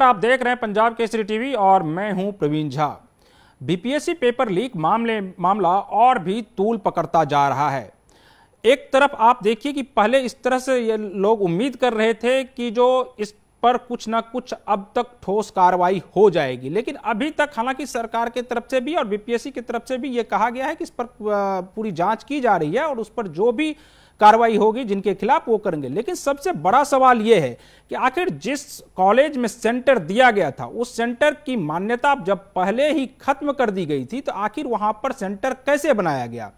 आप देख रहे हैं पंजाब केसरी टीवी और मैं हूं Praveen Jha. BPSC paper leak मामला और भी तूल पकड़ता जा रहा है। एक तरफ आप देखिए कि पहले इस तरह से ये लोग उम्मीद कर रहे थे कि जो इस पर कुछ ना कुछ अब तक ठोस कार्रवाई हो जाएगी, लेकिन अभी तक हालांकि सरकार की तरफ से भी और बीपीएससी की तरफ से भी ये कहा गया है कि इस पर पूरी जांच की जा रही है और उस पर जो भी कार्रवाई होगी जिनके खिलाफ वो करेंगे। लेकिन सबसे बड़ा सवाल यह है कि आखिर जिस कॉलेज में सेंटर दिया गया था उस सेंटर की मान्यता जब पहले ही खत्म कर दी गई थी तो आखिर वहां पर सेंटर कैसे बनाया गया।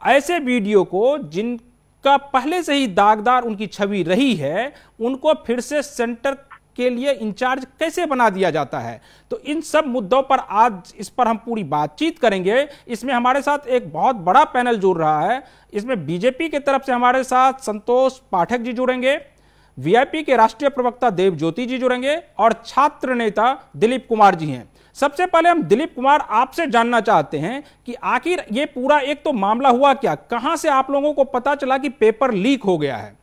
ऐसे वीडियो को जिनका पहले से ही दागदार उनकी छवि रही है उनको फिर से सेंटर के लिए इंचार्ज कैसे बना दिया जाता है। तो इन सब मुद्दों पर आज इस पर हम पूरी बातचीत करेंगे। इसमें हमारे साथ एक बहुत बड़ा पैनल जुड़ रहा है। इसमें बीजेपी की तरफ से हमारे साथ संतोष पाठक जी जुड़ेंगे, वीआईपी के राष्ट्रीय प्रवक्ता देव ज्योति जी जुड़ेंगे और छात्र नेता दिलीप कुमार जी हैं। सबसे पहले हम दिलीप कुमार आपसे जानना चाहते हैं कि आखिर ये पूरा एक तो मामला हुआ क्या, कहां से आप लोगों को पता चला कि पेपर लीक हो गया है?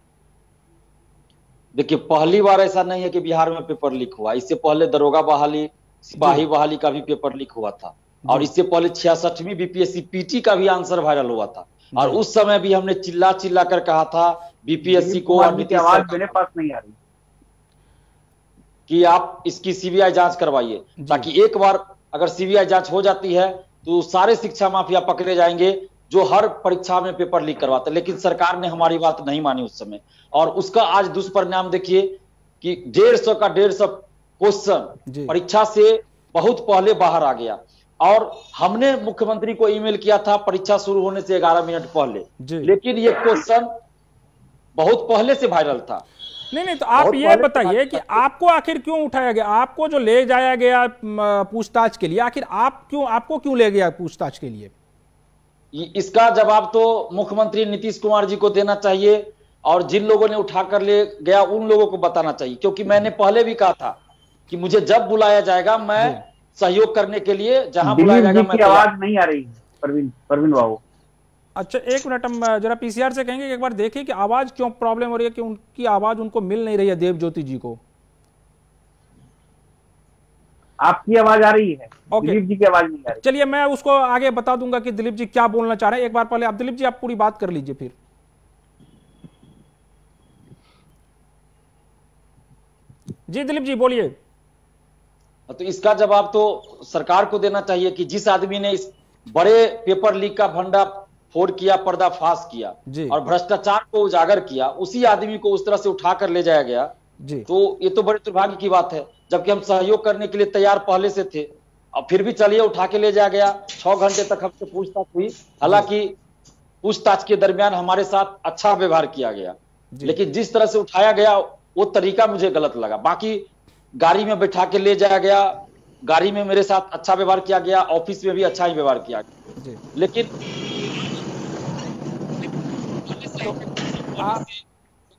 देखिए, पहली बार ऐसा नहीं है कि बिहार में पेपर लीक हुआ। इससे पहले दरोगा बहाली, सिपाही बहाली का भी पेपर लीक हुआ था और इससे पहले 66वीं बीपीएससी पीटी का भी आंसर वायरल हुआ था और उस समय भी हमने चिल्ला चिल्ला कर कहा था बीपीएससी को और नीतीश आवाज मेरे पास नहीं आ रही कि आप इसकी सीबीआई जांच करवाइए, ताकि एक बार अगर सीबीआई जांच हो जाती है तो सारे शिक्षा माफिया पकड़े जाएंगे जो हर परीक्षा में पेपर लीक करवाते। लेकिन सरकार ने हमारी बात नहीं मानी उस समय और उसका आज दुष्परिणाम देखिए कि 150 का 150 क्वेश्चन परीक्षा से बहुत पहले बाहर आ गया और हमने मुख्यमंत्री को ईमेल किया था परीक्षा शुरू होने से 11 मिनट पहले, लेकिन ये क्वेश्चन बहुत पहले से वायरल था। नहीं, तो आप ये बताइए कि आपको आखिर क्यों उठाया गया, आपको जो ले जाया गया पूछताछ के लिए, आखिर आपको क्यों ले गया पूछताछ के लिए? इसका जवाब तो मुख्यमंत्री नीतीश कुमार जी को देना चाहिए और जिन लोगों ने उठाकर ले गया उन लोगों को बताना चाहिए, क्योंकि मैंने पहले भी कहा था कि मुझे जब बुलाया जाएगा मैं सहयोग करने के लिए जहां बुलाया जाएगा। मैं आवाज नहीं आ रही है परवीन बाबू। अच्छा, एक मिनट, हम जरा पीसीआर से कहेंगे कि एक बार देखिए कि आवाज क्यों प्रॉब्लम हो रही है, कि उनकी आवाज उनको मिल नहीं रही है देव ज्योति जी को। आपकी आवाज आ रही है, दिलीप जी की आवाज नहीं आ रही। चलिए मैं उसको आगे बता दूंगा कि दिलीप जी क्या बोलना चाह रहे हैं। एक बार पहले आप दिलीप जी आप पूरी बात कर लीजिए फिर। जी दिलीप जी बोलिए। तो इसका जवाब तो सरकार को देना चाहिए कि जिस आदमी ने इस बड़े पेपर लीक का भंडाफोड़ किया, पर्दाफाश किया और भ्रष्टाचार को उजागर किया, उसी आदमी को उस तरह से उठाकर ले जाया गया तो ये तो बड़े दुर्भाग्य की बात है, जबकि हम सहयोग करने के लिए तैयार पहले से थे और फिर भी चलिए उठा के ले जाया गया। 6 घंटे तक हमसे पूछताछ हुई, हालांकि पूछताछ के दरमियान हमारे साथ अच्छा व्यवहार किया गया, लेकिन जिस तरह से उठाया गया वो तरीका मुझे गलत लगा। बाकी गाड़ी में बैठा के ले जाया गया, गाड़ी में मेरे साथ अच्छा व्यवहार किया गया, ऑफिस में भी अच्छा ही व्यवहार किया गया, लेकिन आप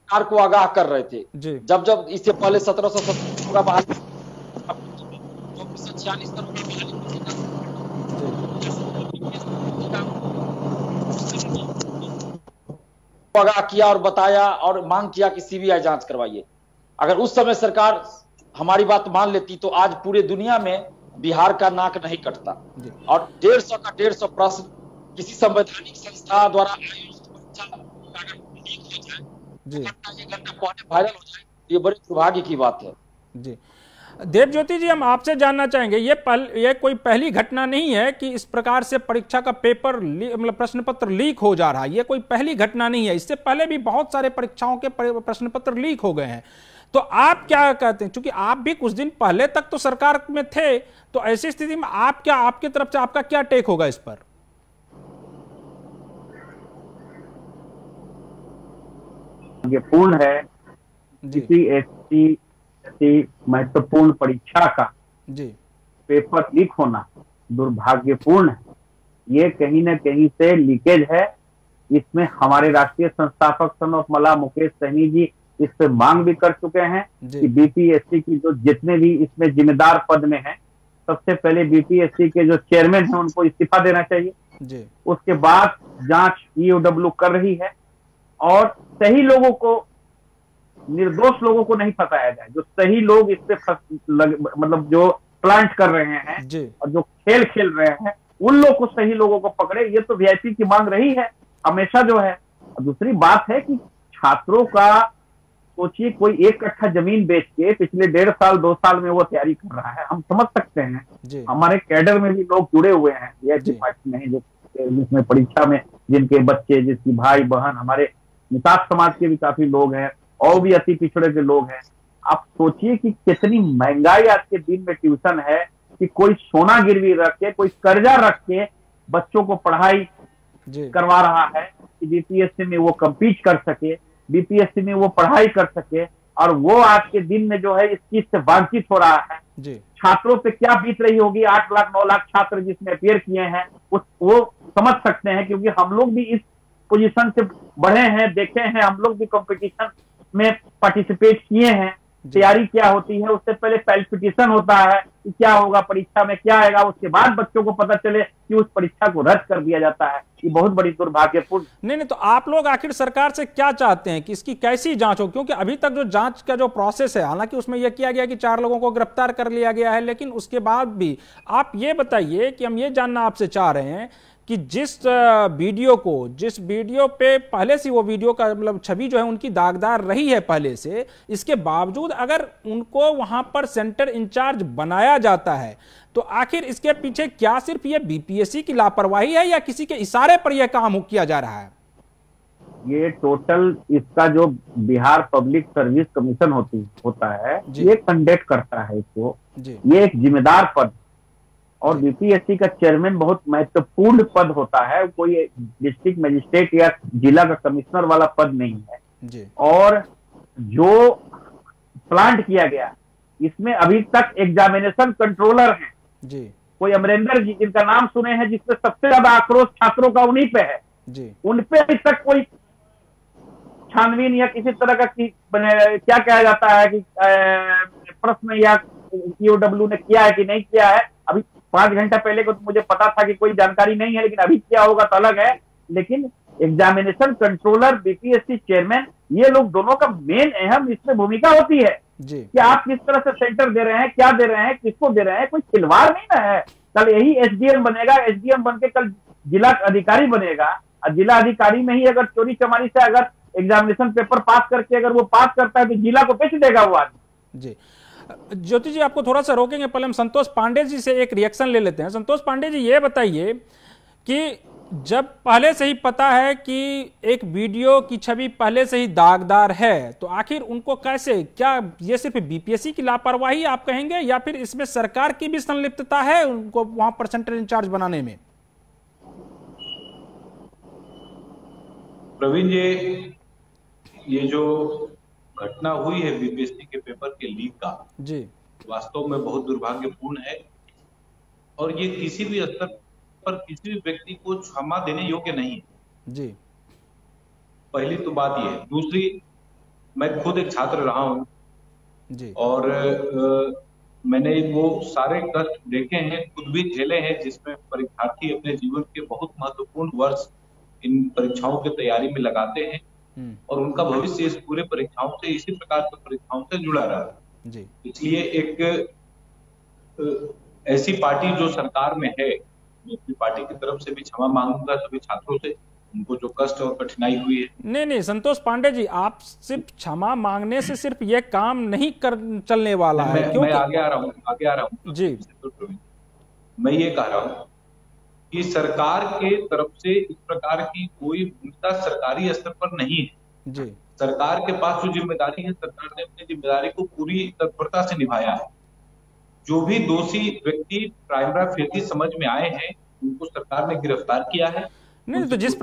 सरकार को आगाह कर रहे थे जब इससे पहले 1770 बहाली 46 आगाह किया और बताया और मांग किया कि सीबीआई जांच करवाइए। अगर उस समय सरकार हमारी बात मान लेती तो आज पूरे दुनिया में बिहार का नाक नहीं कटता और 150 का 150 प्रश्न किसी संवैधानिक संस्था द्वारा आयोजित परीक्षा अगर लीक हो जाए, वायरल हो जाए, ये बड़े दुर्भाग्य की बात है। जी देव ज्योति जी, हम आपसे जानना चाहेंगे, ये कोई पहली घटना नहीं है कि इस प्रकार से परीक्षा का पेपर मतलब प्रश्न पत्र लीक हो जा रहा है। ये कोई पहली घटना नहीं है, इससे पहले भी बहुत सारे परीक्षाओं के प्रश्न पत्र लीक हो गए हैं। तो आप क्या कहते हैं, क्योंकि आप भी कुछ दिन पहले तक तो सरकार में थे, तो ऐसी स्थिति में आप क्या, आपकी तरफ से आपका क्या टेक होगा इस पर? ये पूर्ण है किसी ऐसी महत्वपूर्ण परीक्षा का पेपर लीक होना दुर्भाग्यपूर्ण है। ये कहीं ना कहीं से लीकेज है। इसमें हमारे राष्ट्रीय संस्थापक सन ऑफ मला मुकेश सहनी जी इस पे मांग भी कर चुके हैं कि बीपीएससी की जो जितने भी इसमें जिम्मेदार पद में हैं, सबसे पहले बीपीएससी के जो चेयरमैन हैं उनको इस्तीफा देना चाहिए। उसके बाद जांच ईओडब्ल्यू कर रही है और सही लोगों को निर्दोष लोगों को नहीं फंसाया जाए, जो सही लोग इस पे मतलब जो प्लांट कर रहे हैं और जो खेल खेल रहे हैं उन लोग को, सही लोगों को पकड़े। ये तो वीआईपी की मांग रही है हमेशा जो है। और दूसरी बात है कि छात्रों का सोचिए, कोई 1 कट्ठा जमीन बेच के पिछले 1.5 साल 2 साल में वो तैयारी कर रहा है, हम समझ सकते हैं। हमारे कैडर में भी लोग जुड़े हुए हैं वीआईपी पार्टी में, जो जिसमें परीक्षा में जिनके बच्चे, जिसकी भाई बहन, हमारे निषाद समाज के भी काफी लोग हैं और भी अति पिछड़े के लोग हैं। आप सोचिए कि कितनी महंगाई आज के दिन में ट्यूशन है कि कोई सोना गिरवी रख के, कोई कर्जा रख के बच्चों को पढ़ाई करवा रहा है कि बीपीएससी में वो कम्पीट कर सके, बीपीएससी में वो पढ़ाई कर सके। और वो आज के दिन में जो है इस चीज से वांछित हो रहा है। छात्रों पे क्या बीत रही होगी, 8 लाख 9 लाख छात्र जिसमें अपेयर किए हैं, वो समझ सकते हैं, क्योंकि हम लोग भी इस पोजीशन से बढ़े हैं, देखे हैं, हम लोग भी कंपटीशन में पार्टिसिपेट किए हैं। तैयारी क्या होती है, उससे पहले पैल्पिटेशन होता है कि क्या होगा परीक्षा में, क्या आएगा, उसके बाद बच्चों को पता चले कि उस परीक्षा को रद्द कर दिया जाता है। ये बहुत बड़ी दुर्भाग्यपूर्ण। नहीं, तो आप लोग आखिर सरकार से क्या चाहते हैं कि इसकी कैसी जांच हो? क्योंकि अभी तक जो जांच का जो प्रोसेस है, हालांकि उसमें यह किया गया कि 4 लोगों को गिरफ्तार कर लिया गया है, लेकिन उसके बाद भी आप ये बताइए कि हम ये जानना आपसे चाह रहे हैं कि जिस वीडियो पे पहले से वो वीडियो का मतलब छवि जो है उनकी दागदार रही है पहले से, इसके बावजूद अगर उनको वहां पर सेंटर इंचार्ज बनाया जाता है, तो आखिर इसके पीछे क्या सिर्फ ये बीपीएससी की लापरवाही है या किसी के इशारे पर यह काम किया जा रहा है? ये टोटल इसका जो बिहार पब्लिक सर्विस कमीशन होता है, ये कंडक्ट करता है इसको। ये एक जिम्मेदार पद, और बीपीएससी का चेयरमैन बहुत महत्वपूर्ण पद होता है, कोई डिस्ट्रिक्ट मजिस्ट्रेट या जिला का कमिश्नर वाला पद नहीं है। और जो प्लांट किया गया इसमें अभी तक एग्जामिनेशन कंट्रोलर हैं कोई अमरेंद्र जी, जिनका नाम सुने हैं, जिसपे सबसे ज्यादा आक्रोश छात्रों का उन्हीं पे है। उन पे अभी तक कोई छानबीन या किसी तरह का क्या कहा जाता है कि प्रश्न या ईओडब्ल्यू ने किया है कि नहीं किया है, अभी 5 घंटा पहले को तो मुझे पता था कि कोई जानकारी नहीं है, लेकिन अभी क्या होगा तो अलग है। लेकिन एग्जामिनेशन कंट्रोलर, बीपीएससी चेयरमैन, ये लोग दोनों का मेन अहम इसमें भूमिका होती है कि आप किस तरह से सेंटर दे रहे हैं, क्या दे रहे हैं, किसको दे रहे हैं। कोई खिलवाड़ नहीं ना है। कल यही एसडीएम बनेगा, एसडीएम बन के कल जिला अधिकारी बनेगा, और जिला अधिकारी में ही अगर चोरी चमारी से अगर एग्जामिनेशन पेपर पास करके अगर वो पास करता है तो जिला को बेच देगा वो आदमी। जी ज्योति जी, आपको थोड़ा सा रोकेंगे, पहले हम संतोष पांडे जी से एक रिएक्शन ले लेते हैं। संतोष पांडे जी, ये बताइए कि जब पहले से ही पता है कि एक वीडियो की छवि पहले से ही दागदार है, तो आखिर उनको कैसे, क्या ये सिर्फ बीपीएससी की लापरवाही आप कहेंगे या फिर इसमें सरकार की भी संलिप्तता है उनको वहां पर सेंटर इंचार्ज बनाने में? प्रवीण जी, ये जो घटना हुई है बीपीएससी के पेपर के लीक का, जी वास्तव में बहुत दुर्भाग्यपूर्ण है, और ये किसी भी स्तर पर किसी भी व्यक्ति को क्षमा देने योग्य नहीं है। जी पहली तो बात ये है। दूसरी, मैं खुद एक छात्र रहा हूं जी, और मैंने वो सारे कष्ट देखे हैं, खुद भी झेले हैं, जिसमें परीक्षार्थी अपने जीवन के बहुत महत्वपूर्ण वर्ष इन परीक्षाओं की तैयारी में लगाते हैं, और उनका भविष्य इस पूरे परीक्षाओं से, इसी प्रकार की परीक्षाओं से जुड़ा रहा है। इसलिए एक ऐसी पार्टी जो सरकार में है, मैं अपनी पार्टी की तरफ से भी क्षमा मांगूंगा सभी छात्रों से, उनको जो कष्ट और कठिनाई हुई है। नहीं संतोष पांडे जी, आप सिर्फ क्षमा मांगने से सिर्फ ये काम नहीं चलने वाला है। मैं आगे आ रहा हूँ जी। मैं ये कह रहा हूँ कि सरकार के तरफ से इस प्रकार की कोई भूमिका सरकारी स्तर पर नहीं है जी। सरकार के पास जो जिम्मेदारी है, सरकार ने अपनी जिम्मेदारी को पूरी तत्परता से निभाया है। जो भी दोषी व्यक्ति प्राइमरी फेजी समझ में आए हैं, उनको सरकार ने गिरफ्तार किया है। नहीं तो जिस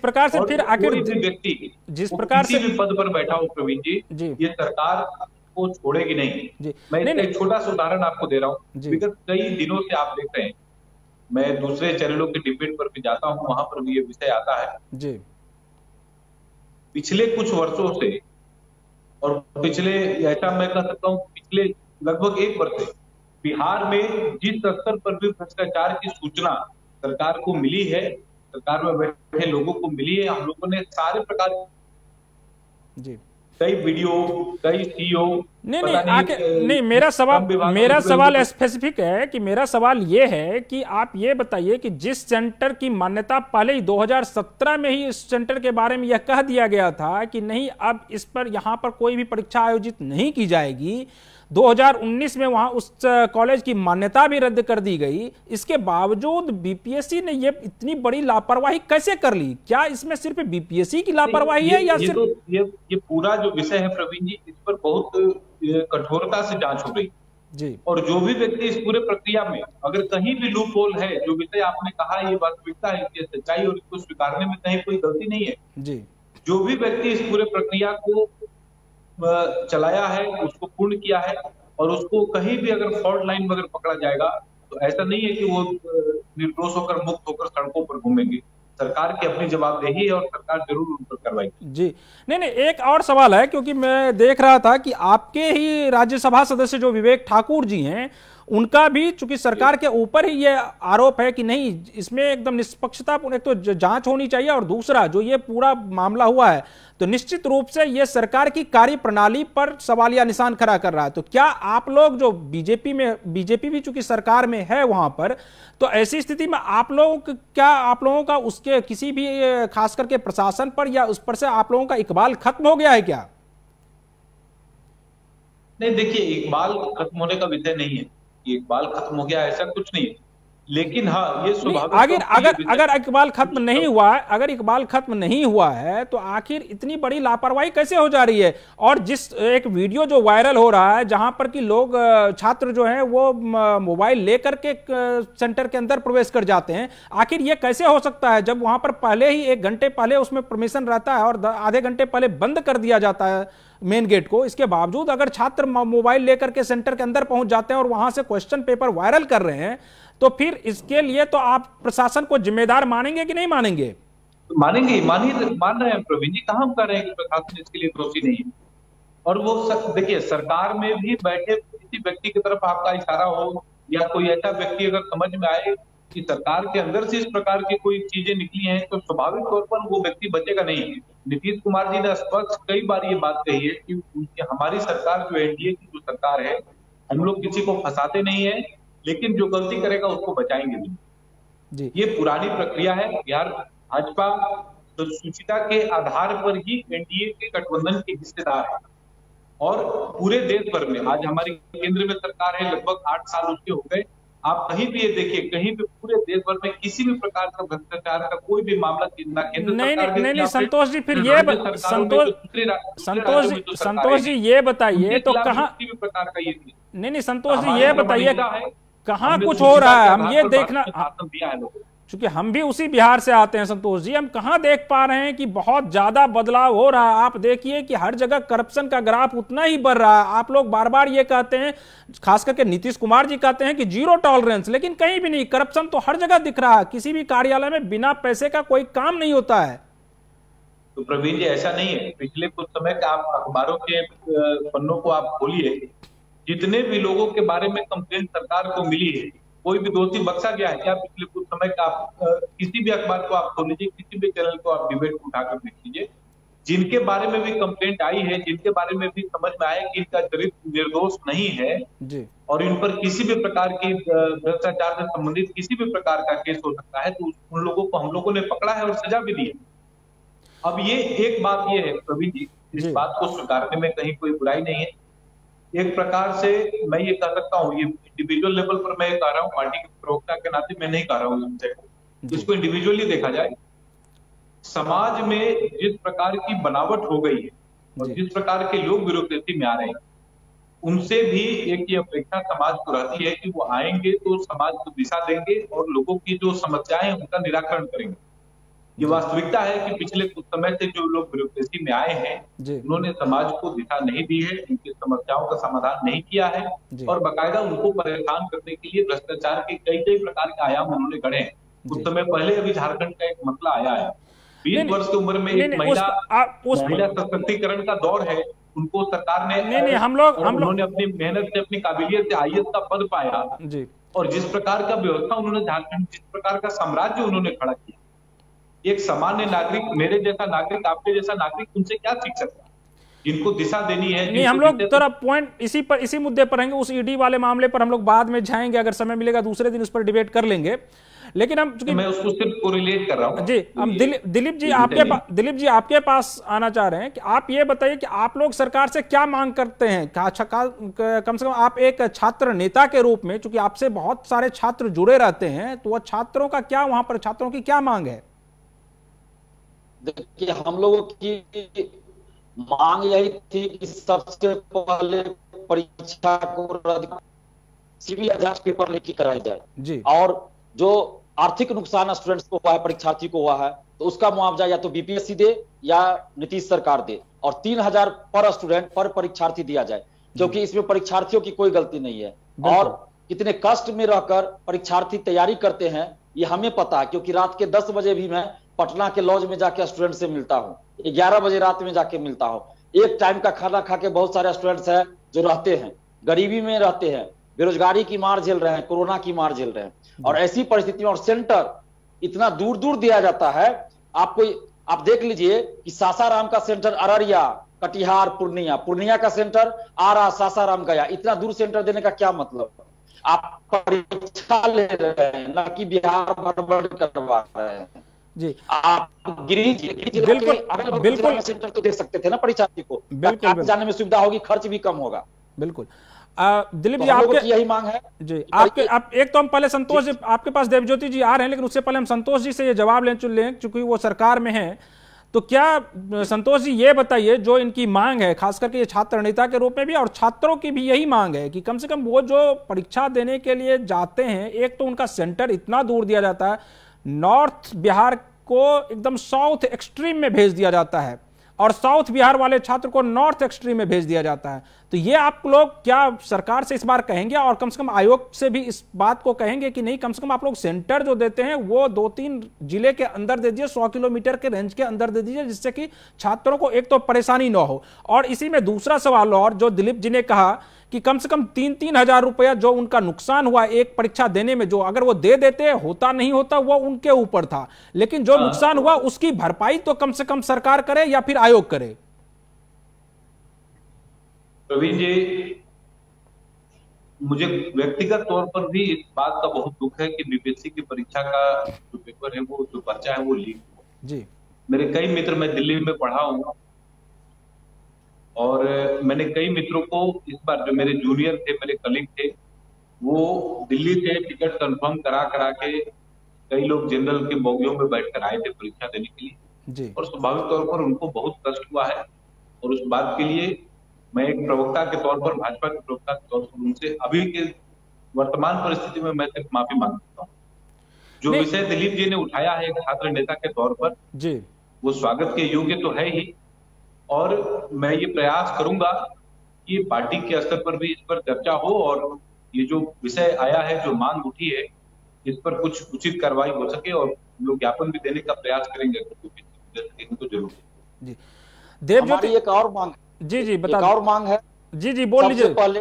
प्रकार से फिर आखिर व्यक्ति जिस प्रकार से भी पद पर बैठा हो प्रवीण जी, ये सरकार को छोड़ेगी नहीं। मैं एक छोटा सा उदाहरण आपको दे रहा हूँ। विगत कई दिनों से आप देख रहे हैं, मैं दूसरे चैनलों के डिबेट पर भी जाता हूं, वहां पर भी ये विषय आता है जी। पिछले कुछ वर्षों से, और पिछले ऐसा मैं कह सकता हूं पिछले लगभग 1 वर्ष से, बिहार में जिस स्तर पर भी भ्रष्टाचार की सूचना सरकार को मिली है, सरकार में बैठे लोगों को मिली है, हम लोगों ने सारे प्रकार जी कई वीडियो, कई सीईओ। नहीं, मेरा सवाल स्पेसिफिक है कि मेरा सवाल ये है कि आप ये बताइए कि जिस सेंटर की मान्यता पहले ही 2017 में ही इस सेंटर के बारे में यह कह दिया गया था कि नहीं, अब इस पर यहां पर कोई भी परीक्षा आयोजित नहीं की जाएगी, 2019 में वहां उस कॉलेज की मान्यता भी रद्द कर दी गई, इसके बावजूद बीपीएससी ने ये इतनी बड़ी लापरवाही कैसे कर ली? क्या इसमें सिर्फ बीपीएससी की लापरवाही है या सिर्फ ये पूरा जो विषय है प्रवीण जी, इस पर बहुत कठोरता से जांच हो रही जी। और जो भी व्यक्ति इस पूरे प्रक्रिया में अगर कहीं भी लूप होल है, जो विषय आपने कहा ये वास्तविकता है, ये सच्चाई, और इसको स्वीकारने में कहीं कोई गलती नहीं है जी। जो भी व्यक्ति इस पूरे प्रक्रिया को चलाया है, उसको पूर्ण किया है, और उसको कहीं भी अगर फॉल्ट लाइन में अगर पकड़ा जाएगा तो ऐसा नहीं है कि वो निर्दोष होकर, मुक्त होकर सड़कों पर घूमेंगे। सरकार की अपनी जवाबदेही है और सरकार जरूर उन पर कार्रवाई जी। नहीं, एक और सवाल है, क्योंकि मैं देख रहा था कि आपके ही राज्यसभा सदस्य जो विवेक ठाकुर जी हैं, उनका भी चूंकि सरकार के ऊपर ही ये आरोप है कि नहीं, इसमें एकदम निष्पक्षता, एक तो जांच होनी चाहिए, और दूसरा जो ये पूरा मामला हुआ है तो निश्चित रूप से ये सरकार की कार्यप्रणाली पर सवालिया निशान खड़ा कर रहा है। तो क्या आप लोग जो बीजेपी भी चूंकि सरकार में है वहां पर, तो ऐसी स्थिति में आप लोगों का उसके किसी भी खास करके प्रशासन पर या उस पर से आप लोगों का इकबाल खत्म हो गया है क्या? नहीं, देखिए, इकबाल खत्म होने का विषय नहीं है, इकबाल खत्म हो गया ऐसा कुछ नहीं है, लेकिन हाँ ये स्वाभाविक, अगर इकबाल खत्म नहीं हुआ है, अगर इकबाल खत्म नहीं हुआ है तो आखिर इतनी बड़ी लापरवाही कैसे हो जा रही है? और जिस एक वीडियो जो वायरल हो रहा है जहां पर कि लोग, छात्र जो हैं वो मोबाइल लेकर के सेंटर के अंदर प्रवेश कर जाते हैं, आखिर ये कैसे हो सकता है जब वहां पर पहले ही 1 घंटे पहले उसमें परमिशन रहता है और आधे घंटे पहले बंद कर दिया जाता है मेन गेट को? इसके बावजूद अगर छात्र मोबाइल लेकर के सेंटर के अंदर पहुंच जाते हैं और वहां से क्वेश्चन पेपर वायरल कर रहे हैं, तो फिर इसके लिए तो आप प्रशासन को जिम्मेदार मानेंगे कि नहीं मानेंगे? मान रहे हैं प्रवीण जी, कहां हम कह रहे हैं कि प्रशासन इसके लिए दोषी नहीं है। और वो देखिए, सरकार में भी बैठे किसी व्यक्ति की तरफ आपका इशारा हो या कोई ऐसा व्यक्ति अगर समझ में आए कि सरकार के अंदर से इस प्रकार की कोई चीजें निकली हैं, तो स्वाभाविक तौर पर वो व्यक्ति बचेगा नहीं। नीतीश कुमार जी ने स्पष्ट कई बार ये बात कही है कि हमारी सरकार जो एनडीए की जो सरकार है, हम लोग किसी को फंसाते नहीं है, लेकिन जो गलती करेगा उसको बचाएंगे नहीं जी। ये पुरानी प्रक्रिया है। बिहार भाजपा तो सुचिता के आधार पर ही एनडीए के गठबंधन के हिस्सेदार है, और पूरे देश भर में आज हमारी केंद्र में सरकार है, लगभग 8 साल उसके हो गए। आप कहीं भी ये देखिए, कहीं भी पूरे देश भर में किसी भी प्रकार का भ्रष्टाचार का कोई भी मामला ना केंद्र सरकार के नहीं संतोष जी, फिर ये संतोष जी ये बताइए तो कहाँ किसी भी प्रकार का ये नहीं संतोष जी ये बताइए कहाँ कुछ हो रहा है? हम ये देखना, चूंकि हम भी उसी बिहार से आते हैं संतोष जी, हम कहाँ देख पा रहे हैं कि बहुत ज्यादा बदलाव हो रहा है? आप देखिए कि हर जगह करप्शन का ग्राफ उतना ही बढ़ रहा है। आप लोग बार बार ये कहते हैं, खास करके नीतीश कुमार जी कहते हैं कि 0 टॉलरेंस, लेकिन कहीं भी नहीं, करप्शन तो हर जगह दिख रहा है। किसी भी कार्यालय में बिना पैसे का कोई काम नहीं होता है। तो प्रवीण जी, ऐसा नहीं है। पिछले कुछ समय का आप अखबारों के पन्नों को आप खोलिए, जितने भी लोगों के बारे में कंप्लेंट सरकार को मिली है, कोई भी दोषी बख्शा गया है क्या? पिछले कुछ समय का आप किसी भी अखबार को आप खोल लीजिए, किसी भी चैनल को आप डिबेट को उठाकर देख लीजिए, जिनके बारे में भी कंप्लेंट आई है, जिनके बारे में भी समझ में आया कि इनका चरित्र निर्दोष नहीं है जी, और इन पर किसी भी प्रकार की भ्रष्टाचार से संबंधित किसी भी प्रकार का केस हो सकता है, तो उन लोगों को हम लोगों ने पकड़ा है और सजा भी दी है। अब ये एक बात ये है प्रवीण जी, इस बात को स्वीकारने में कहीं कोई बुराई नहीं है। एक प्रकार से मैं ये कह सकता हूँ, ये इंडिविजुअल लेवल पर मैं कह रहा हूँ, पार्टी के प्रवक्ता के नाते मैं नहीं कह रहा हूँ इसको इंडिविजुअली देखा जाए। समाज में जिस प्रकार की बनावट हो गई है और जिस प्रकार के लोग ब्यूरोक्रेसी में आ रहे हैं, उनसे भी एक ये अपेक्षा समाज को रहती है कि वो आएंगे तो समाज को दिशा देंगे और लोगों की जो समस्याएं हैं उनका निराकरण करेंगे। ये वास्तविकता है कि पिछले कुछ समय से जो लोग ब्यूरोक्रेसी में आए हैं, उन्होंने समाज को दिशा नहीं दी है, उनकी समस्याओं का समाधान नहीं किया है, और बाकायदा उनको परेशान करने के लिए भ्रष्टाचार के कई प्रकार के आयाम उन्होंने गढ़े हैं। कुछ समय पहले अभी झारखंड का एक मसला आया है, 20 वर्ष की उम्र में एक महिला सशक्तिकरण का दौर है, उनको सरकार ने उन्होंने अपनी मेहनत से, अपनी काबिलियत से आईएएस का पद पाया, और जिस प्रकार का व्यवस्था उन्होंने झारखंड, जिस प्रकार का साम्राज्य उन्होंने खड़ा किया, एक सामान्य नागरिक, मेरे जैसा नागरिक, आपके जैसा नागरिक उनसे क्या सीख सकता है? इनको दिशा देनी है। नहीं, हम लोग थोड़ा पॉइंट इसी मुद्दे पर रहेंगे, उस ईडी वाले मामले पर हम लोग बाद में जाएंगे, अगर समय मिलेगा दूसरे दिन उस पर डिबेट कर लेंगे। लेकिन हम चूंकि मैं उसको सिर्फ कोरिलेट कर रहा हूं जी, हम दिलीप जी आपके पास आना चाह रहे हैं कि आप ये बताइए कि आप लोग सरकार से क्या मांग करते हैं। कम से कम आप एक छात्र नेता के रूप में, चूंकि आपसे बहुत सारे छात्र जुड़े रहते हैं, तो वह छात्रों का क्या, वहां पर छात्रों की क्या मांग है? देखिए, हम लोगों की मांग यही थी कि सबसे पहले परीक्षा को रद्द, सिविल जांच पेपर लीक कराई जाए जी, और जो आर्थिक नुकसान स्टूडेंट्स को हुआ है, परीक्षार्थी को हुआ है, तो उसका मुआवजा या तो बीपीएससी दे या नीतीश सरकार दे, और 3000 पर स्टूडेंट पर परीक्षार्थी दिया जाए, क्योंकि इसमें परीक्षार्थियों की कोई गलती नहीं है। और कितने कष्ट में रहकर परीक्षार्थी तैयारी करते हैं ये हमें पता है, क्योंकि रात के 10 बजे भी मैं पटना के लॉज में जाके स्टूडेंट से मिलता हूँ, 11 बजे रात में जाके मिलता हूँ। एक टाइम का खाना खा के बहुत सारे स्टूडेंट्स हैं जो रहते हैं, गरीबी में रहते हैं, बेरोजगारी की मार झेल रहे हैं, कोरोना की मार झेल रहे हैं, और ऐसी परिस्थिति में और सेंटर इतना दूर दूर दिया जाता है। आप देख लीजिए कि सासाराम का सेंटर अररिया, कटिहार, पूर्णिया का सेंटर आरा, सासाराम गया, इतना दूर सेंटर देने का क्या मतलब? आप परीक्षा ले रहे हैं ना कि बिहार भर करवा रहे हैं जी। आप बिल्कुल सेंटर तो दे सकते थे ना परीक्षार्थी को, बिल्कुल जाने में सुविधा होगी, खर्च भी कम होगा। बिल्कुल। दिलीप जी, आपके यही मांग है जी। आप एक तो हम पहले संतोष जी, आपके पास देवज्योति जी आ रहे हैं, लेकिन उससे पहले हम संतोष जी से ये जवाब लें चूंकि वो सरकार में है। तो क्या संतोष जी ये बताइए, जो इनकी मांग है, खास करके ये छात्र नेता के रूप में भी और छात्रों की भी यही मांग है कि कम से कम वो जो परीक्षा देने के लिए जाते हैं, एक तो उनका सेंटर इतना दूर दिया जाता है, नॉर्थ बिहार को एकदम साउथ एक्सट्रीम में भेज दिया जाता है, और साउथ बिहार वाले छात्र को नॉर्थ एक्सट्रीम में भेज दिया जाता है। तो ये आप लोग क्या सरकार से इस बार कहेंगे, और कम से कम आयोग से भी इस बात को कहेंगे कि नहीं, कम से कम आप लोग सेंटर जो देते हैं वो 2-3 जिले के अंदर दे दीजिए, 100 किलोमीटर के रेंज के अंदर दे दीजिए, जिससे कि छात्रों को एक तो परेशानी ना हो। और इसी में दूसरा सवाल और, जो दिलीप जी ने कहा कि कम से कम 3-3 हजार रुपया जो उनका नुकसान हुआ एक परीक्षा देने में, जो अगर वो दे देते, होता नहीं होता वो उनके ऊपर था, लेकिन जो नुकसान हुआ उसकी भरपाई तो कम से कम सरकार करे या फिर आयोग करे। प्रवीण जी, मुझे व्यक्तिगत तौर पर भी इस बात का बहुत दुख है कि बीपीएससी की परीक्षा का जो पेपर है, वो जो पर्चा है वो लीक हुआ जी। मेरे कई मित्र, मैं दिल्ली में पढ़ा हूँ, और मैंने कई मित्रों को इस बार, जो मेरे जूनियर थे, मेरे कलीग थे, वो दिल्ली से टिकट कंफर्म करा के, कई लोग जनरल के बोगियों में बैठकर आए थे परीक्षा देने के लिए जी। और स्वाभाविक तौर पर उनको बहुत कष्ट हुआ है, और उस बात के लिए मैं एक प्रवक्ता के तौर पर, भाजपा के प्रवक्ता के तौर पर उनसे अभी के वर्तमान परिस्थिति में मैं सिर्फ माफी मांगता हूँ। जो विषय दिलीप जी ने उठाया है एक छात्र नेता के तौर पर जी, वो स्वागत के योग्य तो है ही, और मैं ये प्रयास करूंगा कि पार्टी के स्तर पर भी इस पर चर्चा हो, और ये जो विषय आया है, जो मांग उठी है, इस पर कुछ उचित कार्रवाई हो सके, और लोग ज्ञापन भी देने का प्रयास करेंगे तो जरूर जी। देवज्योति, एक और मांग जी बता, एक और मांग है जी बोल लीजिए। सबसे पहले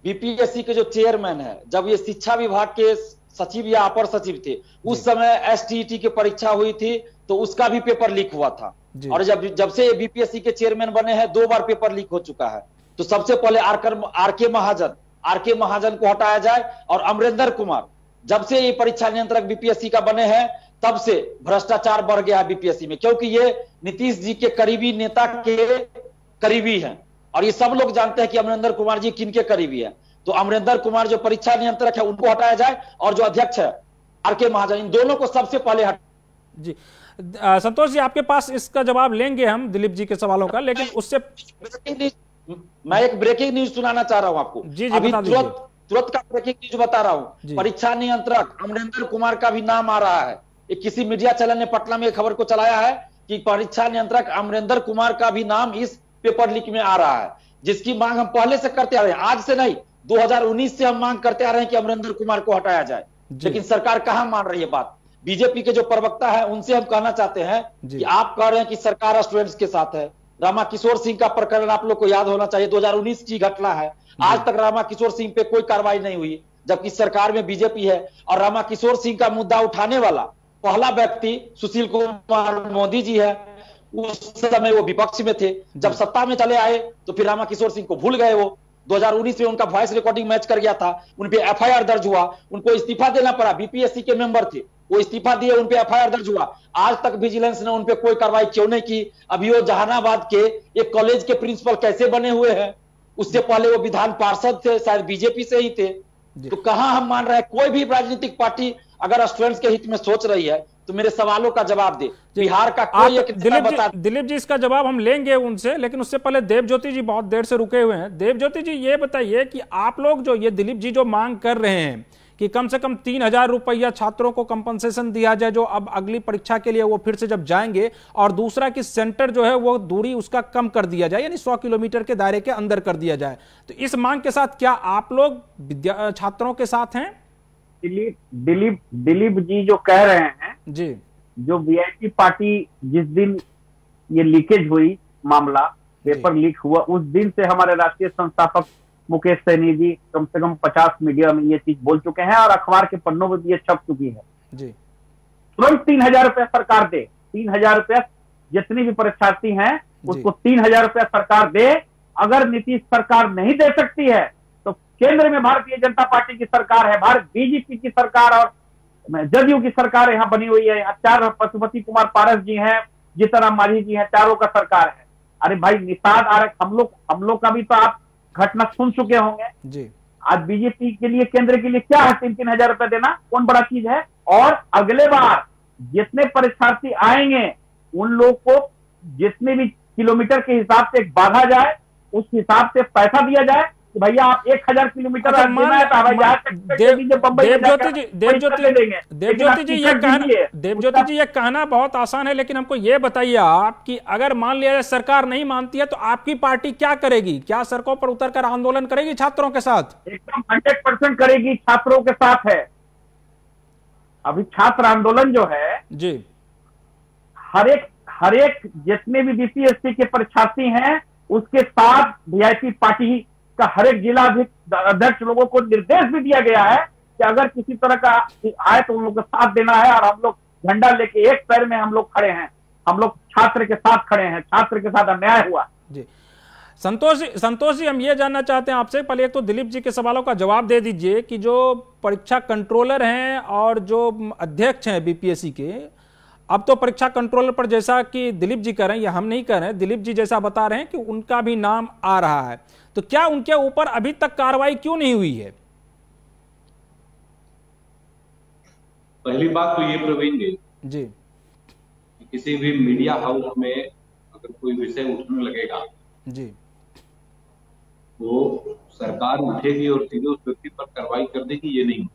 बीपीएससी के जो चेयरमैन है, जब ये शिक्षा विभाग के सचिव या अपर सचिव थे, उस समय एसटीईटी की परीक्षा हुई थी, तो उसका भी पेपर लीक हुआ था, और जब से बीपीएससी के चेयरमैन बने हैं 2 बार पेपर लीक हो चुका है। तो सबसे पहले आरके महाजन को हटाया जाए, और अमरेंद्र कुमार, जब से ये परीक्षा नियंत्रक बीपीएससी का बने हैं, तब से भ्रष्टाचार बढ़ गया है बीपीएससी में, क्योंकि ये नीतीश जी के करीबी नेता के करीबी हैं, और ये सब लोग जानते हैं कि अमरेंद्र कुमार जी किनके करीबी है। तो अमरेंद्र कुमार जो परीक्षा नियंत्रक है उनको हटाया जाए, और जो अध्यक्ष है आरके महाजन, इन दोनों को सबसे पहले जी। संतोष जी, आपके पास इसका जवाब लेंगे हम दिलीप जी के सवालों का, लेकिन उससे मैं एक ब्रेकिंग न्यूज सुनाना चाह रहा हूं आपको जी, अभी तुरंत का ब्रेकिंग न्यूज बता रहा हूं। परीक्षा नियंत्रक अमरेंद्र कुमार का भी नाम आ रहा है। एक किसी मीडिया चैनल ने पटना में खबर को चलाया है कि परीक्षा नियंत्रक अमरेंद्र कुमार का भी नाम इस पेपर लीक में आ रहा है, जिसकी मांग हम पहले से करते आ रहे हैं, आज से नहीं, 2019 से हम मांग करते आ रहे हैं कि अमरेंद्र कुमार को हटाया जाए, लेकिन सरकार कहां मान रही है बात। बीजेपी के जो प्रवक्ता है उनसे हम कहना चाहते हैं कि आप कह रहे हैं कि सरकार स्टूडेंट्स के साथ है। रामा किशोर सिंह का प्रकरण आप लोग को याद होना चाहिए, 2019 की घटना है, आज तक रामा किशोर सिंह पे कोई कार्रवाई नहीं हुई, जबकि सरकार में बीजेपी है। और रामा किशोर सिंह का मुद्दा उठाने वाला पहला व्यक्ति सुशील कुमार मोदी जी है। उस समय वो विपक्ष में थे, जब सत्ता में चले आए तो फिर रामाकिशोर सिंह को भूल गए। वो 2019 में उनका वॉइस रिकॉर्डिंग मैच कर गया था, उन पे एफआईआर दर्ज हुआ, उनको इस्तीफा देना पड़ा। बीपीएससी के मेंबर थे, वो इस्तीफा दिए, उन पे एफआईआर दर्ज हुआ। आज तक विजिलेंस ने उन पे कोई कार्रवाई क्यों नहीं की? अभी वो जहानाबाद के एक कॉलेज के प्रिंसिपल कैसे बने हुए हैं? उससे पहले वो विधान पार्षद थे, शायद बीजेपी से ही थे। तो कहां हम मान रहे हैं? कोई भी राजनीतिक पार्टी अगर स्टूडेंट्स के हित में सोच रही है तो मेरे सवालों का जवाब दे। बिहार का कोई एक दिलीप जी इसका जवाब हम लेंगे उनसे, लेकिन उससे पहले देवज्योति जी बहुत देर से रुके हुए हैं। देवज्योति जी ये बताइए कि आप लोग जो ये दिलीप जी जो मांग कर रहे हैं कि कम से कम 3,000 रुपया छात्रों को कंपनसेशन दिया जाए जो अब अगली परीक्षा के लिए वो फिर से जब जाएंगे, और दूसरा कि सेंटर जो है वो दूरी उसका कम कर दिया जाए, यानी 100 किलोमीटर के दायरे के अंदर कर दिया जाए, तो इस मांग के साथ क्या आप लोग छात्रों के साथ हैं? दिलीप जी जो कह रहे हैं जी, जो वीआईपी पार्टी जिस दिन ये लीकेज हुई, मामला पेपर लीक हुआ, उस दिन से हमारे राष्ट्रीय संस्थापक मुकेश सहनी जी कम से कम 50 मीडिया में ये चीज बोल चुके हैं और अखबार के पन्नों में भी ये छप चुकी है जी। तुरंत 3,000 रुपया सरकार दे, 3,000 रुपया जितनी भी परीक्षार्थी हैं उसको 3,000 रुपया सरकार दे। अगर नीतीश सरकार नहीं दे सकती है तो केंद्र में भारतीय जनता पार्टी की सरकार है, भारत बीजेपी की सरकार और जदयू की सरकार यहाँ बनी हुई है। चार पशुपति कुमार पारस जी हैं, जीतनराम मांझी जी हैं, चारों का सरकार है। अरे भाई निषाद आरक्षण हम लोग का भी तो आप घटना सुन चुके होंगे जी। आज बीजेपी के लिए केंद्र के लिए क्या है 3,000 रुपए देना, कौन बड़ा चीज है? और अगले बार जितने परीक्षार्थी आएंगे उन लोग को जितने भी किलोमीटर के हिसाब से बांधा जाए, उस हिसाब से पैसा दिया जाए कि भैया आप 1,000 किलोमीटर देवज्योति जी ये कहना बहुत आसान है, लेकिन हमको ये बताइए आप कि अगर मान लिया जाए सरकार नहीं मानती है तो आपकी पार्टी क्या करेगी? क्या सड़कों पर उतरकर आंदोलन करेगी छात्रों के साथ? एकदम 100% करेगी, छात्रों के साथ है। अभी छात्र आंदोलन जो है जी, हर एक जितने भी बीपीएससी के परीक्षार्थी हैं उसके साथ वीआईपी पार्टी का हर एक जिला अध्यक्ष लोगों को निर्देश भी दिया गया है कि अगर किसी तरह का आए तो उन लोगों का साथ देना है। और हम लोग झंडा लेके एक पैर में हम लोग खड़े हैं, हम लोग छात्र के साथ खड़े हैं, छात्र के साथ अन्याय हुआ जी। संतोष जी हम ये जानना चाहते हैं आपसे, पहले एक तो दिलीप जी के सवालों का जवाब दे दीजिए कि जो परीक्षा कंट्रोलर हैं और जो अध्यक्ष हैं बीपीएससी के, अब तो परीक्षा कंट्रोलर पर जैसा कि दिलीप जी कह रहे हैं या हम नहीं कह रहे हैं, दिलीप जी जैसा बता रहे हैं कि उनका भी नाम आ रहा है, तो क्या उनके ऊपर अभी तक कार्रवाई क्यों नहीं हुई है? पहली बात तो ये प्रवीण जी, किसी भी मीडिया हाउस में अगर कोई विषय उठने लगेगा जी, तो सरकार उठेगी और सीधे उस व्यक्ति पर कार्रवाई कर देगी, ये नहीं।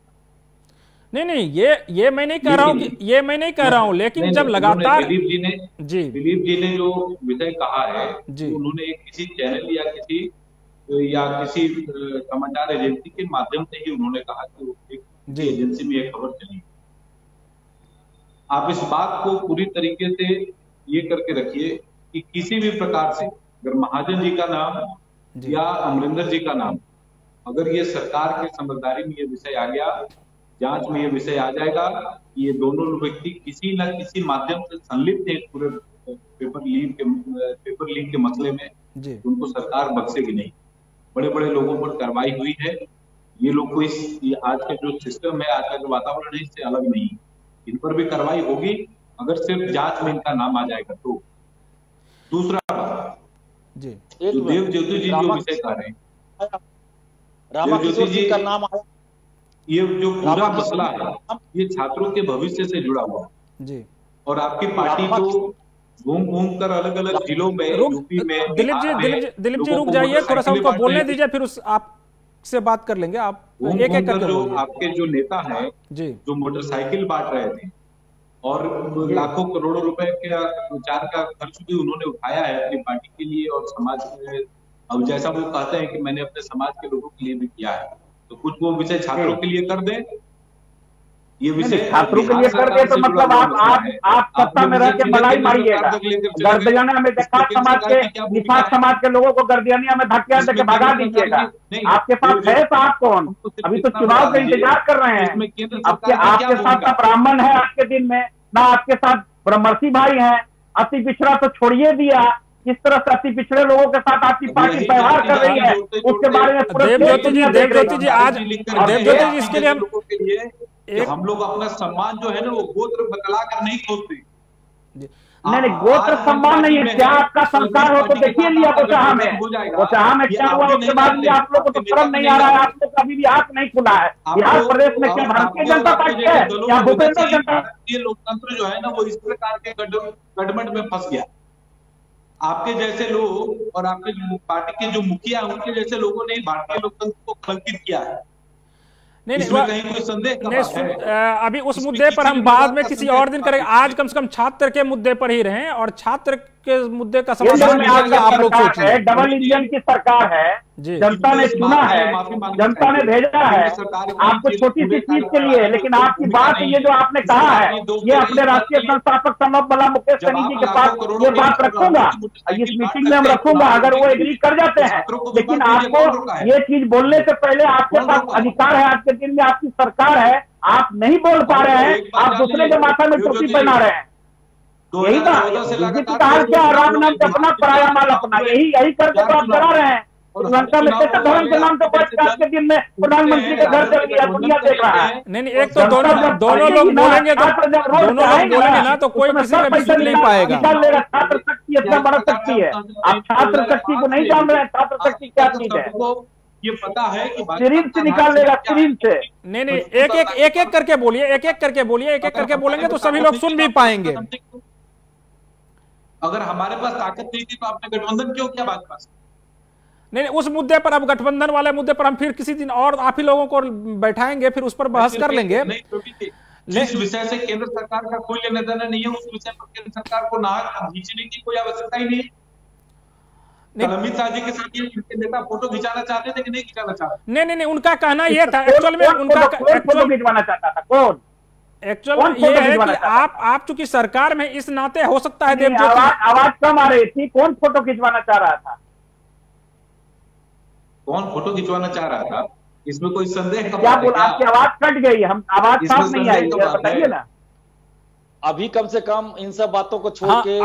नहीं ये मैं नहीं कह रहा हूँ, ये मैं नहीं कह रहा हूँ, लेकिन जब लगातार दिलीप जी ने जो विषय कहा है जी, उन्होंने किसी चैनल या किसी समाचार एजेंसी के माध्यम से ही उन्होंने कहा कि एक एजेंसी में एक खबर चली। आप इस बात को पूरी तरीके से ये करके रखिए कि किसी भी प्रकार से अगर महाजन जी का नाम या अमरिंदर जी का नाम, अगर ये सरकार के समझदारी में ये विषय आ गया, जांच में ये विषय आ जाएगा, ये दोनों व्यक्ति किसी न किसी माध्यम से संलिप्त है पूरे पेपर लीक के मसले में, उनको सरकार बख्शेगी नहीं। बड़े बड़े लोगों पर कार्रवाई हुई है, ये लोग को आज का जो सिस्टम है, आज का जो वातावरण है, इससे अलग नहीं। इन पर भी कार्रवाई होगी अगर सिर्फ जांच में इनका नाम आ जाएगा तो। दूसरा जी, तो देवज्योति जी जो विषय कह रहे हैं, रामाकिशोर सिंह का नाम आया, ये जो पूरा मसला है ये छात्रों के भविष्य से जुड़ा हुआ जी। और आपकी पार्टी तो घूम कर अलग अलग जिलों में, यूपी में। दिलीप जी रुक जाइए, थोड़ा सा उनको बोलने दीजिए, फिर उस आपसे बात कर लेंगे। आप एक एक करके जो आपके जो नेता हैं जी, जो मोटरसाइकिल बांट रहे थे और लाखों करोड़ों रुपए के प्रचार का खर्च भी उन्होंने उठाया है अपनी पार्टी के लिए और समाज में। अब जैसा वो कहते हैं कि मैंने अपने समाज के लोगों के लिए भी किया है, तो कुछ वो विषय छात्रों के लिए कर दे। ये विषय छात्रों के लिए कर दे तो मतलब आप सत्ता में रह के मलाई मारिएगा। गर्दियाना में निषाद समाज के लोगों को गर्दियानिया में धक्के देके भगा दीजिएगा। आपके पास है साथ कौन? अभी तो चुनाव का इंतजार कर रहे हैं। आपके साथ ना ब्राह्मण है आज के दिन में, ना आपके साथ ब्रह्मर्षि भाई हैं, अति पिछड़ा तो छोड़िए दिया, किस तरह से अति पिछड़े लोगों के साथ आपकी पार्टी व्यवहार कर रही है उसके बारे में देवज्योति जी आज देवज्योति जी इसके लिए हम लोग अपना सम्मान जो है ना वो गोत्र बतला कर नहीं खोजते। नहीं, गोत्र सम्मान नहीं है। क्या आपका संस्कार हो तो देखिए लिया बोचाहा में क्या हुआ, उसके बाद भी आप लोग को तो शर्म नहीं आ रहा है, आप लोग का अभी भी आंख नहीं खुला है। बिहार प्रदेश में क्या भारतीय जनता पार्टी है या भूपेंद्र जनता? ये लोकतंत्र जो है ना वो इस प्रकार के गठबंधन में फंस गया। आपके जैसे लोग और आपके पार्टी के जो मुखिया उनके जैसे लोगों ने भारतीय लोकतंत्र को कलंकित किया है। नहीं, कोई संदेह अभी उस मुद्दे पर हम बाद में किसी और दिन करेंगे। आज कम से कम छात्र के मुद्दे पर ही रहें और छात्र के मुद्दे का समाधान आप लोग सोचिए। डबल इंजन की सरकार है, जनता ने चुना है, जनता ने भेजा है आपको छोटी सी चीज के लिए, लेकिन आपकी बात ये जो आपने कहा है ये अपने राष्ट्रीय संस्थापक संभव मुकेश सहनी जी के पास ये बात रखूंगा, इस मीटिंग में हम रखूंगा अगर वो एग्री कर जाते हैं। लेकिन आपको ये चीज बोलने से पहले आपके पास अधिकार है, आज के दिन में आपकी सरकार है, आप नहीं बोल पा रहे हैं, आप दूसरे के माथा में टोपी पहना रहे हैं। यही था क्या, राम नाम से अपना पराया माल अपना, यही करके तो आप करा रहे हैं। श्रीलंका में कैसे धर्म के नाम पे आज के दिन में प्रधानमंत्री का घर चल गया, दुनिया देख रहा है। नहीं, एक तो दोनों लोग बोलेंगे ना तो कोई किसी का भी सुन नहीं पाएगा। छात्र शक्ति इतना बड़ा शक्ति है, आप छात्र शक्ति को नहीं जान रहे हैं। छात्र शक्ति क्या चीज है ये पता है कि सिरिंज से निकाल लेगा, सिरिंज से। नहीं, एक एक करके बोलिए, एक एक करके बोलेंगे तो सभी लोग सुन भी पाएंगे। अगर हमारे पास ताकत नहीं थी तो आपने गठबंधन क्यों किया भाजपा से? नहीं, उस मुद्दे पर, अब गठबंधन वाले मुद्दे पर हम फिर किसी दिन और आप ही लोगों को बैठाएंगे, फिर उस पर बहस कर लेंगे। जिस विषय से केंद्र सरकार का कोई लेना देना नहीं है उस विषय पर केंद्र सरकार को नाक खींचने की कोई आवश्यकता ही नहीं। अमित शाह जी के साथ ये नेता फोटो खिंचाना चाहते थे कि नहीं खिंचाना चाहते? नहीं, उनका कहना यह था एक्चुअल में, उनका फोटो खिंचवाना चाहता था कौन? एक्चुअल ये है कि आप चूंकि सरकार में इस नाते हो सकता है देवज्योति आवाज कम आ रही थी, कौन फोटो खिंचवाना चाह रहा था? कौन फोटो खिंचवाना चाह रहा था इसमें कोई संदेह क्या बोला? आपकी आवाज कट गई, हम आवाज साफ नहीं आई, बताइए ना। अभी कम से कम इन सब बातों को छोड़ के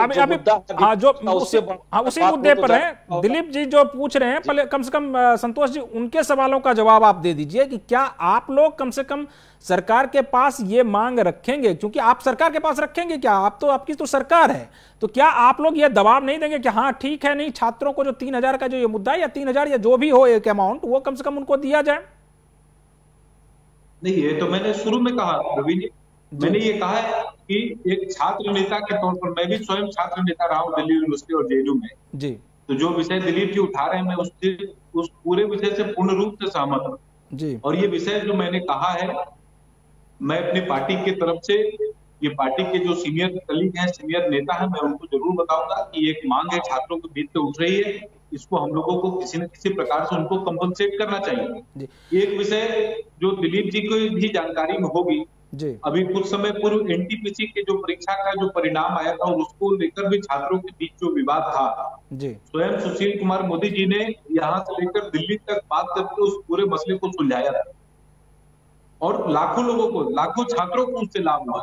उसी मुद्दे पर है। दिलीप जी जो पूछ रहे हैं, पहले कम से कम संतोष जी उनके सवालों का जवाब आप दे दीजिए कि क्या आप लोग कम से कम सरकार के पास ये मांग रखेंगे, क्योंकि आप सरकार के पास रखेंगे क्या, आप तो आपकी तो सरकार है, तो क्या आप लोग ये दबाव नहीं देंगे कि हाँ ठीक है, नहीं छात्रों को जो 3000 का जो ये मुद्दा है या 3000 या जो भी हो एक अमाउंट वो कम से कम उनको दिया जाए? नहीं, ये तो मैंने शुरू में कहा रवि जी, मैंने ये कहा है कि एक छात्र नेता के तौर पर मैं भी स्वयं छात्र नेता रहा हूँ दिल्ली यूनिवर्सिटी और जेएनयू में जी। तो जो विषय दिलीप जी उठा रहे हैं मैं उस पूरे विषय से पूर्ण रूप से सहमत हूँ जी। और ये विषय जो मैंने कहा है, मैं अपनी पार्टी की तरफ से ये पार्टी के जो सीनियर कलीग हैं, सीनियर नेता हैं, मैं उनको जरूर बताऊंगा कि एक मांग है छात्रों के बीच से उठ रही है, इसको हम लोगों को किसी न किसी प्रकार से उनको कंपनसेट करना चाहिए। एक विषय जो दिलीप जी को भी जानकारी में होगी, अभी कुछ समय पूर्व एनटीपीसी के जो परीक्षा का जो परिणाम आया था और उसको लेकर भी छात्रों के बीच जो विवाद था, स्वयं सुशील कुमार मोदी जी ने यहाँ से लेकर दिल्ली तक बात करके उस पूरे मसले को सुलझाया था और लाखों लोगों को, लाखों छात्रों को उससे लाभ हुआ।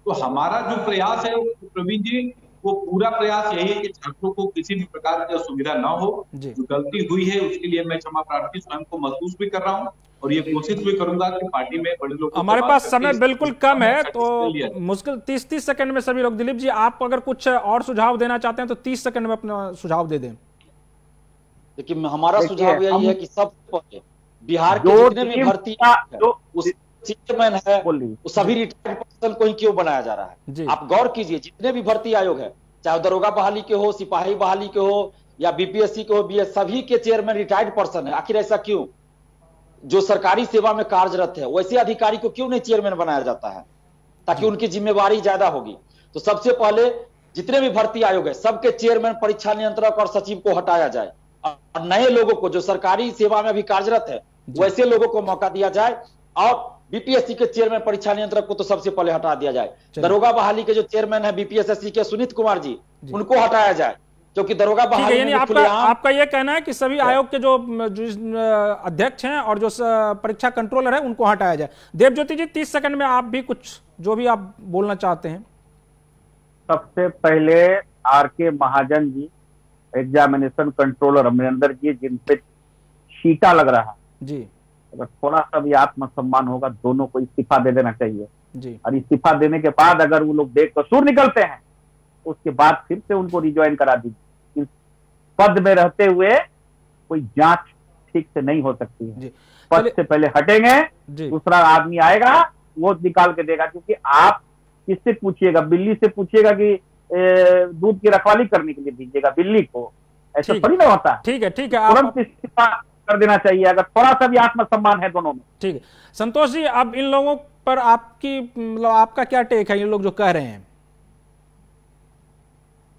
तो हमारा जो प्रयास है प्रवीण जी, वो पूरा प्रयास यही है कि छात्रों को किसी भी प्रकार की असुविधा ना हो। जो गलती हुई है उसके लिए मैं क्षमा प्रार्थी स्वयं को महसूस भी कर रहा हूँ और ये कोशिश भी करूंगा कि पार्टी में बड़े लोग, हमारे पास समय बिल्कुल कम है तो मुश्किल 30 सेकंड में सभी लोग, दिलीप जी आप अगर कुछ और सुझाव देना चाहते हैं तो 30 सेकंड में अपना सुझाव दे दें। देखिए हमारा सुझाव यही है कि सब बिहार के जितने भी भर्ती चेयरमैन है वो सभी रिटायर्ड पर्सन को ही क्यों बनाया जा रहा है? आप गौर कीजिए, जितने भी भर्ती आयोग है, चाहे दरोगा बहाली के हो, सिपाही बहाली के हो या बीपीएससी के हो, बीएस, सभी के चेयरमैन रिटायर्ड पर्सन है। आखिर ऐसा क्यों? जो सरकारी सेवा में कार्यरत है वैसे अधिकारी को क्यों नहीं चेयरमैन बनाया जाता है, ताकि उनकी जिम्मेवारी ज्यादा होगी। तो सबसे पहले जितने भी भर्ती आयोग है सबके चेयरमैन, परीक्षा नियंत्रक और सचिव को हटाया जाए और नए लोगों को जो सरकारी सेवा में अभी कार्यरत है वैसे लोगों को मौका दिया जाए और बीपीएससी के चेयरमैन, परीक्षा नियंत्रक को तो सबसे पहले हटा दिया जाए। दरोगा बहाली के जो चेयरमैन है बीपीएससी के सुनीत कुमार जी, उनको हटाया जाए, क्योंकि दरोगा बहाली यानी आपका यह कहना है कि सभी आयोग के जो अध्यक्ष हैं और जो परीक्षा कंट्रोलर है उनको हटाया जाए। देवज्योति जी 30 सेकंड में आप भी कुछ जो भी आप बोलना चाहते हैं। सबसे पहले R K. Mahajan ji, examination controller Amarinder जी, जिन पे शीटा लग रहा है जी, अगर थोड़ा सा भी आत्मसम्मान होगा, दोनों को इस्तीफा दे देना चाहिए जी। और इस्तीफा देने के बाद अगर वो लोग बेकसूर निकलते हैं उसके बाद फिर से उनको रिज्वाइन करा दीजिए। इस पद में रहते हुए कोई जांच ठीक से नहीं हो सकती है। पद से पहले हटेंगे, दूसरा आदमी आएगा वो निकाल के देगा, क्योंकि आप किससे पूछिएगा? बिल्ली से पूछिएगा कि दूध की रखवाली करने के लिए दीजिएगा बिल्ली को? ऐसा थोड़ी ना होता है। ठीक है, तुरंत इस्तीफा कर देना चाहिए अगर थोड़ा सा भी आत्मसम्मान है दोनों में। ठीक है संतोष जी, अब इन लोगों पर आपकी मतलब आपका क्या टेक है, ये लोग जो कह रहे हैं?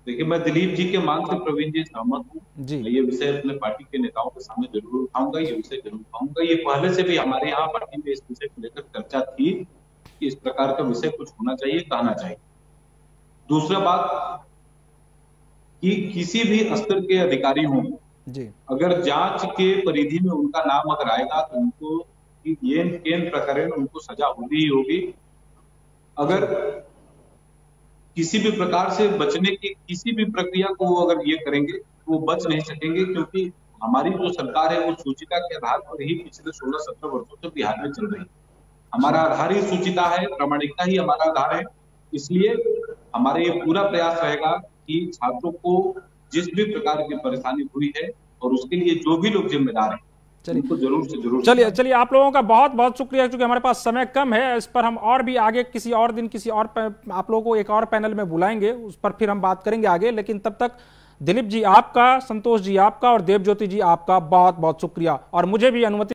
देखिए, मैं दिलीप जी के मांग से प्रवीण जी सहमत हूँ जी। ये विषय अपने पार्टी के नेताओं के सामने जरूर उठाऊंगा, ये विषय जरूर उठाऊंगा। ये पहले से भी हमारे यहाँ पार्टी में इस विषय को लेकर चर्चा थी कि इस प्रकार का विषय कुछ होना चाहिए, कहना चाहिए। दूसरा बात कि किसी भी स्तर के अधिकारी हों जी, अगर जांच के परिधि में उनका नाम अगर आएगा तो उनको ये केंद्र प्रकरण उनको सजा होनी ही होगी। अगर किसी भी प्रकार से बचने की किसी भी प्रक्रिया को वो अगर ये करेंगे तो वो बच नहीं सकेंगे, क्योंकि हमारी जो सरकार है वो सूचिता के आधार पर ही पिछले 16-17 वर्षों से बिहार में चल रही है। हमारा आधार ही सूचिता है, प्रामाणिकता ही हमारा आधार है। इसलिए हमारा ये पूरा प्रयास रहेगा कि छात्रों को जिस भी प्रकार की परेशानी हुई है और उसके लिए जो भी लोग जिम्मेदार हैं उनको जरूर से जरूर। चलिए आप लोगों का बहुत बहुत शुक्रिया, क्योंकि हमारे पास समय कम है। इस पर हम और भी आगे किसी और दिन किसी और आप लोगों को एक और पैनल में बुलाएंगे, उस पर फिर हम बात करेंगे आगे। लेकिन तब तक दिलीप जी आपका, संतोष जी आपका और देवज्योति जी आपका बहुत बहुत शुक्रिया, और मुझे भी अनुमति